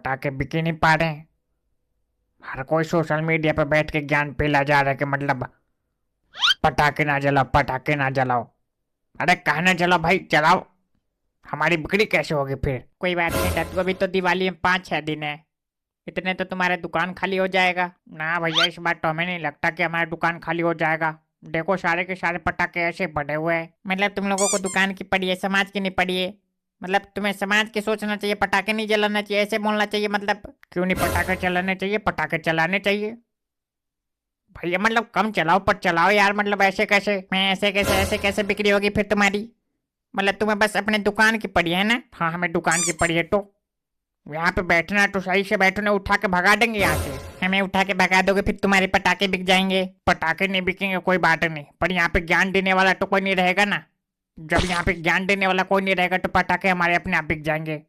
पटाखे बिक ही नहीं पा रहे हैं। हर कोई सोशल मीडिया पर बैठ के ज्ञान फैला जा रहा है कि मतलब पटाखे ना जलाओ, पटाखे ना जलाओ। अरे कहा ना जलाओ भाई, जलाओ। हमारी बिक्री कैसे होगी फिर? कोई बात नहीं दत्तू, अभी तो दिवाली में 5-6 दिन है, इतने तो तुम्हारा दुकान खाली हो जाएगा। ना भैया, इस बार तो हमें नहीं लगता कि हमारा दुकान खाली हो जाएगा। देखो सारे के सारे पटाखे ऐसे पड़े हुए हैं। मतलब तुम लोगों को दुकान की पड़ी है, समाज की नहीं पड़ी है। मतलब तुम्हें समाज की सोचना चाहिए, पटाखे नहीं जलाना चाहिए, ऐसे बोलना चाहिए मतलब। क्यों नहीं पटाखे चलाने चाहिए? पटाखे चलाने चाहिए भैया, मतलब कम चलाओ पर चलाओ यार, मतलब ऐसे कैसे? मैं ऐसे कैसे बिक्री होगी फिर तुम्हारी? मतलब तुम्हें बस अपने दुकान की पड़ी है ना? हाँ, हमें दुकान की पड़ी है तो यहाँ पे बैठना है तो सही से बैठो, ना उठा के भगा देंगे यहाँ से। हमें उठा के भगा दोगे फिर तुम्हारे पटाखे बिक जाएंगे। पटाखे नहीं बिकेंगे कोई बात नहीं, पर यहाँ पे ज्ञान देने वाला तो कोई नहीं रहेगा ना। जब यहाँ पे ज्ञान देने वाला कोई नहीं रहेगा तो पटाखे हमारे अपने आप बिक जाएंगे।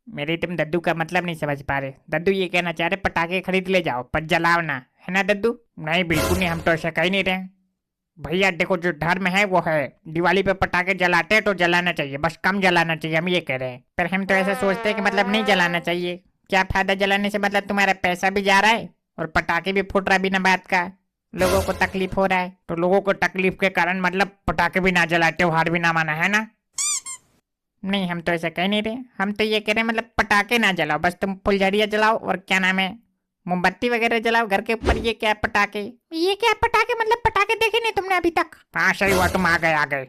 मेरी तुम दद्दू का मतलब नहीं समझ पा रहे। दद्दू ये कहना चाह रहे पटाखे खरीद ले जाओ पर जलाओ ना, है ना दद्दू? नहीं बिल्कुल नहीं, हम तो ऐसा कह नहीं रहे। भैया देखो, जो धर्म है वो है, दिवाली पे पटाखे जलाते हैं तो जलाना चाहिए, बस कम जलाना चाहिए, हम ये कह रहे हैं। पर हम तो ऐसा सोचते हैं कि मतलब नहीं जलाना चाहिए। क्या फायदा जलाने से? मतलब तुम्हारा पैसा भी जा रहा है और पटाखे भी फूट रहा है बिना बात का, लोगों को तकलीफ हो रहा है। तो लोगों को तकलीफ के कारण मतलब पटाखे भी ना जलाते, त्योहार भी ना माना, है ना? नहीं, हम तो ऐसा कह नहीं रहे, हम तो ये कह रहे हैं मतलब पटाखे ना जलाओ, बस तुम फुलझड़ियाँ जलाओ और क्या नाम है, मोमबत्ती वगैरह जलाओ घर के ऊपर। ये क्या है पटाखे? ये क्या है पटाखे? मतलब पटाखे देखे नहीं तुमने अभी तक? हाँ सही हुआ, तुम आ गए आ गए।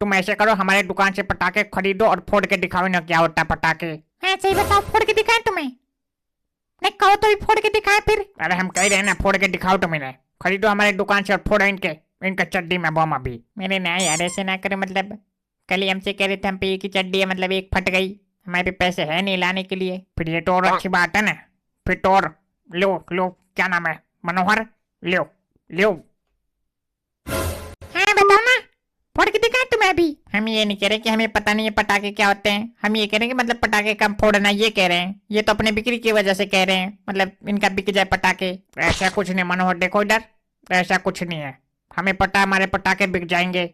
तुम ऐसे करो, हमारे दुकान से पटाखे खरीदो और फोड़ के दिखाओ ना क्या होता है पटाखे। हाँ सही बताओ, फोड़ के दिखाए तुम्हें? नहीं कहो तो भी फोड़ के दिखाए फिर। अरे हम कह रहे हैं ना, फोड़ के दिखाओ तुम इन्हें, खरीदो हमारे दुकान से और फोड़ो इनके इनके चड्डी में बम अभी। मेरे ना यार ऐसे ना करे, मतलब कल ही हमसे कह रहे थे हम पे एक ही चड्डी है, मतलब एक फट गई, हमारे पे पैसे है नहीं लाने के लिए। फिर ये तो और अच्छी बात है ना। फिर तो और लो लो, क्या नाम है, मनोहर, लो लो। हाँ बताओ ना, फोड़ के दिखाए तुम्हें अभी? हम ये नहीं कह रहे कि हमें पता नहीं है पटाखे क्या होते हैं, हम ये कह रहे हैं कि मतलब पटाखे कम फोड़ना, ये कह रहे हैं। ये तो अपने बिक्री की वजह से कह रहे हैं, मतलब इनका बिक जाए पटाखे। ऐसा कुछ नहीं मनोहर, देखो इधर, ऐसा कुछ नहीं है। हमें पता है हमारे पटाखे बिक जाएंगे।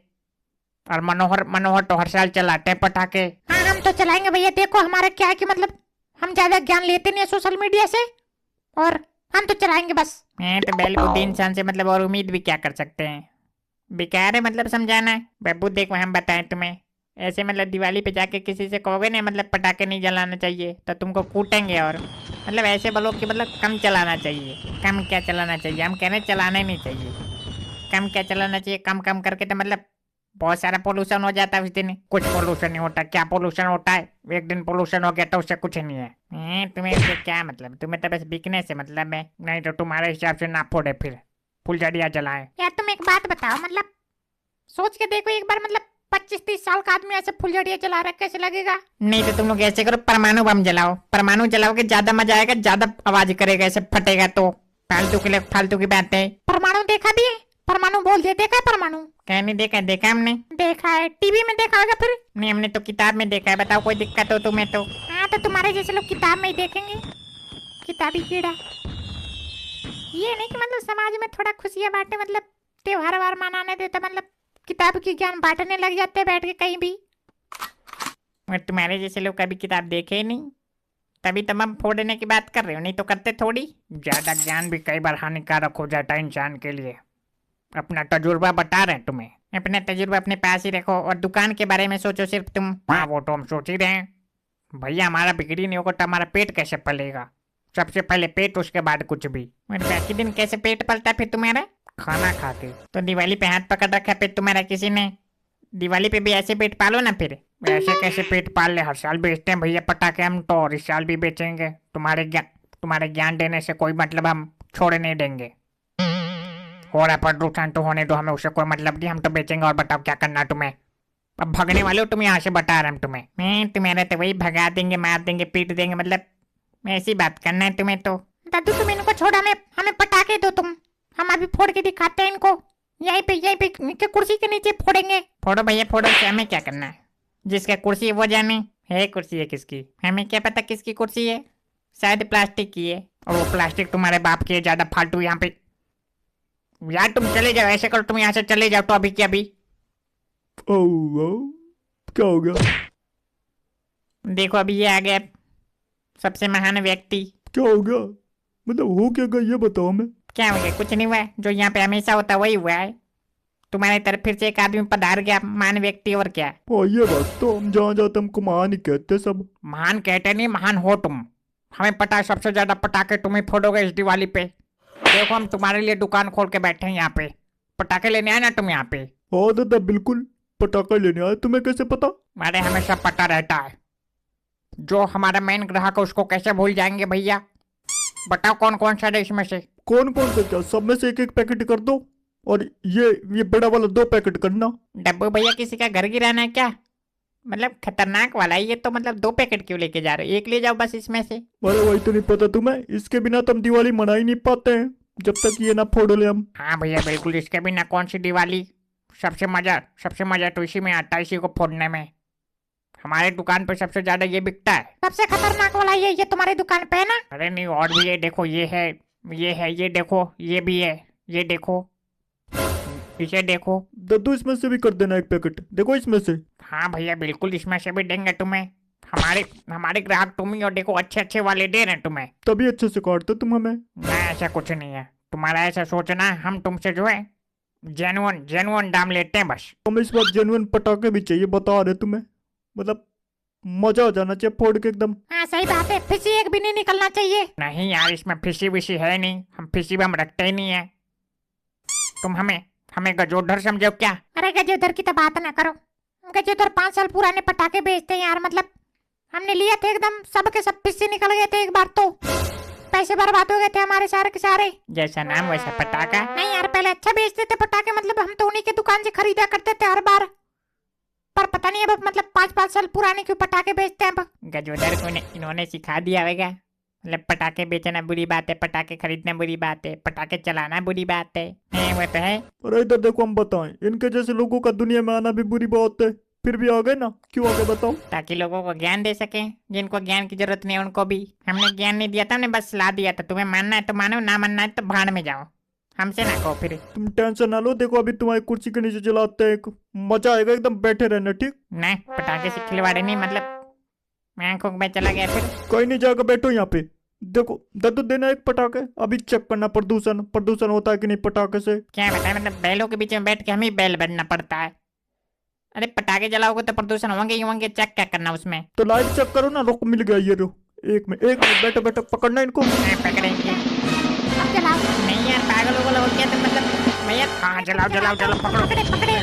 और मनोहर मनोहर तो हर साल चलाते हैं पटाखे। हाँ हम तो चलाएंगे भैया, देखो हमारा क्या है कि मतलब हम ज्यादा ज्ञान लेते नहीं है सोशल मीडिया से, और हम तो चलाएंगे बस। तो बैल बुद्धि इंसान से मतलब और उम्मीद भी क्या कर सकते हैं? बेकार है मतलब समझाना है। बब्बू देखो हम बताएं तुम्हें, ऐसे मतलब दिवाली पे जाके किसी से कहोगे ना मतलब पटाखे नहीं जलाना चाहिए तो तुमको कूटेंगे, और मतलब ऐसे बोलो कि मतलब कम चलाना चाहिए। कम क्या चलाना चाहिए? हम कह रहे हैं चलाना ही नहीं चाहिए। कम क्या चलाना चाहिए? कम कम करके तो मतलब बहुत सारा पोल्यूशन हो जाता है उस दिन। कुछ पोल्यूशन नहीं होता, क्या पोल्यूशन होता है? एक दिन पोल्यूशन हो गया तो उससे कुछ नहीं है। तुम्हें इससे क्या मतलब? तुम्हें तो बस बिकने से मतलब है। नहीं तो तुम्हारे हिसाब से ना फोड़े, फिर फुलझड़िया जलाएं। यार तुम एक बात बताओ, मतलब सोच के देखो एक बार, मतलब 25-30 साल का आदमी ऐसे फुलझड़िया जला रहा है, कैसे लगेगा? नहीं तो तुम लोग ऐसे करो, परमाणु बम जलाओ। परमाणु जलाओगे ज्यादा मजा आएगा, ज्यादा आवाज करेगा, ऐसे फटेगा तो। फालतू के लिए फालतू की बातें। परमाणु देखा भी है? परमाणु बोल दिया, देखा है परमाणु? कहीं नहीं देखा, देखा हमने। देखा है टीवी में, देखा होगा फिर? नहीं हमने तो किताब में देखा है। बताओ कोई दिक्कत हो तुम्हें तो? हाँ तो तुम्हारे जैसे लोग किताब में ही देखेंगे, किताबी कीड़ा। ये नहीं कि मतलब समाज में थोड़ा खुशियां बांटे, मतलब त्योहार वार मनाने देते, मतलब किताब की ज्ञान बांटने लग जाते हैं बैठ के कहीं भी। और तुम्हारे जैसे लोग कभी किताब देखे ही नहीं, तभी तुम हम फोड़ने की बात कर रहे हो, नहीं तो करते थोड़ी। ज्यादा ज्ञान भी कई बार हानिकारक हो जाता है इंसान के लिए। अपना तजुर्बा बता रहे हैं तुम्हें। अपना तजुर्बा अपने पास ही रखो और दुकान के बारे में सोचो सिर्फ तुम। हाँ वो तो हम सोच ही रहे हैं। भैया हमारा बिक्री नहीं होगा तो हमारा पेट कैसे पलेगा? सबसे पहले पेट, उसके बाद कुछ भी। और बाकी दिन कैसे पेट पलता फिर तुम्हारा? खाना खा के। तो दिवाली पे हाथ पकड़ रखा है पेट तुम्हारा किसी ने? दिवाली पे भी ऐसे पेट पालो ना फिर। ऐसे कैसे पेट पाल ले? हर साल बेचते हैं भैया पटाखे हम तो, और इस साल भी बेचेंगे। तुम्हारे ज्ञान देने से कोई मतलब हम छोड़ नहीं देंगे। हो रहा है प्रदूषण तो होने दो, हमें उससे कोई मतलब नहीं, हम तो बेचेंगे। और बताओ क्या करना है तुम्हें? अब भगने वाले हो तुम यहाँ से, बता रहे हम तुम्हें। तुम्हारा तो वही भगा देंगे, मार देंगे, पीट देंगे, मतलब ऐसी बात करना है तुम्हें तो। दादू तुम इनको छोड़ो, हमें हमें पटाखे दो तुम, हम अभी फोड़ के दिखाते हैं इनको। यहीं पे इनके कुर्सी के नीचे फोड़ेंगे। फोड़ो भैया फोड़ो, क्या हमें क्या करना है? जिसका कुर्सी है वो जाने। है कुर्सी है किसकी? हमें क्या पता किसकी कुर्सी है, शायद प्लास्टिक की है। और वो प्लास्टिक तुम्हारे बाप की है, ज्यादा फालतू यहाँ पे। यार तुम चले जाओ, ऐसे करो तुम यहाँ से चले जाओ तो अभी क्या अभी। ओह क्या हो गया? देखो अभी ये आ गया, सबसे महान व्यक्ति। क्या हो गया? मतलब हो क्या गया ये बताओ हमें। क्या हो गया? कुछ नहीं हुआ है, जो यहाँ पे हमेशा होता है वही हुआ है। तुम्हारी तरफ फिर से एक आदमी पधार गया, महान व्यक्ति, और क्या। ये बात तो हम जहाँ जाते हमको महान ही कहते सब। महान कहते नहीं, महान हो तुम। हमें पता है सबसे ज्यादा पटाखे तुम ही फोड़ोगे इस दिवाली पे। देखो हम तुम्हारे लिए दुकान खोल के बैठे हैं यहाँ पे। पटाखे लेने आए ना तुम यहाँ पे। हाँ दादा बिल्कुल, पटाखा लेने आए। तुम्हें कैसे पता? हमारे हमेशा पता रहता है। जो हमारा मेन ग्राहक है उसको कैसे भूल जाएंगे भैया। बताओ कौन कौन सा है इसमें से। कौन कौन सा? क्या सब में से एक एक पैकेट कर दो, और ये बड़ा वाला 2 पैकेट करना। डब्बू भैया किसी का घर गिराना है क्या? मतलब खतरनाक वाला है ये तो। मतलब 2 पैकेट क्यों लेके जा रहे हो? एक ले जाओ बस इसमें से। अरे वही तो नहीं पता तुम्हें, इसके बिना तो हम दिवाली मना ही नहीं पाते हैं जब तक ये ना फोड़ ले हम। हाँ भैया बिल्कुल, इसके बिना कौन सी दिवाली। सबसे मजा तो इसी में आता है, इसी को फोड़ने में। हमारे दुकान पे सबसे ज्यादा ये बिकता है। सबसे खतरनाक वाला ये तुम्हारी दुकान पे है ना? अरे नहीं, और भी ये देखो, ये है, ये देखो, ये भी है, ये देखो, इसे देखो। दद्दू इसमें से भी कर देना 1 पैकेट, देखो इसमें से। हाँ भैया बिल्कुल, इसमें से भी देंगे तुम्हें। हमारे ग्राहक तुम ही, और देखो अच्छे अच्छे वाले दे रहे हैं तुम्हें। तभी अच्छे से काटते तुम हमें। ना ऐसा कुछ नहीं है, तुम्हारा ऐसा सोचना है। हम तुमसे जो है जेनुअन दाम लेते हैं बस। हमें इस बार जेन्युइन पटाखे भी चाहिए, बता रहे तुम्हें। मतलब मजा आ जाना चाहिए फोड़ के एकदम। हाँ सही बात है, फिर से एक भी नहीं निकलना चाहिए। नहीं यार, इसमें फिशी विशी है नहीं, हम फिशी बम रखते ही नहीं है। तुम हमें गजोधर समझो क्या। अरे गजोधर की तो बात ना करो। गजोधर 5 साल पुराने पटाखे बेचते हैं यार। मतलब हमने लिए थे एकदम, सब के सब पिस्से निकल गए थे एक बार तो। पैसे बर्बाद हो गए थे हमारे सारे के सारे। जैसा नाम वैसा पटाखा। नहीं यार, पहले अच्छा बेचते थे पटाखे। मतलब हम तो उन्हीं की दुकान से खरीदा करते थे हर बार। पर पता नहीं अब मतलब 5-5 साल पुराने क्यों पटाखे बेचते हैं अब। गजोधर को इन्होंने सिखा दिया होगा। मतलब पटाखे बेचना बुरी बात है, पटाखे खरीदना बुरी बात है, पटाखे चलाना बुरी बात है। वो तो है। अरे इधर देखो, हम बताएं, इनके जैसे लोगों का दुनिया में आना भी बुरी बात है, फिर भी आ गए ना। क्यों आ गए बताओ? ताकि लोगों को ज्ञान दे सके, जिनको ज्ञान की जरूरत नहीं है उनको भी। हमने ज्ञान नहीं दिया था, हमने बस सलाह दिया था। तुम्हें मानना है तो मानो, ना मानना है तो भाड़ में जाओ, हमसे ना कहो फिर। तुम टेंशन ना लो, देखो अभी तुम्हारी कुर्सी के नीचे जलाते हैं, मजा आएगा एकदम, बैठे रहना ठीक। नहीं, पटाखे से खिलवाड़े नहीं, मतलब मैं आंखों में चला गया फिर। कोई नहीं, जाकर बैठो यहाँ पे। देखो दद्दू देना 1 पटाखे, अभी चेक करना प्रदूषण होता है कि नहीं पटाखे से। क्या बताए, मतलब बैलों के बीच में बैठ के हमें बैल बनना पड़ता है। अरे पटाखे जलाओगे तो प्रदूषण होंगे ही होंगे, चेक क्या करना उसमें। तो लाइट चेक करो ना। रुक, मिल गया ये रो। 1 मिनट बैठो बैठो, पकड़ना इनको। पकड़ेंगे। अब चलाओ। नहीं यार, पागल हो गया तो मतलब भैया। हाँ जलाओ, पकड़ो। पकड़े पकड़े।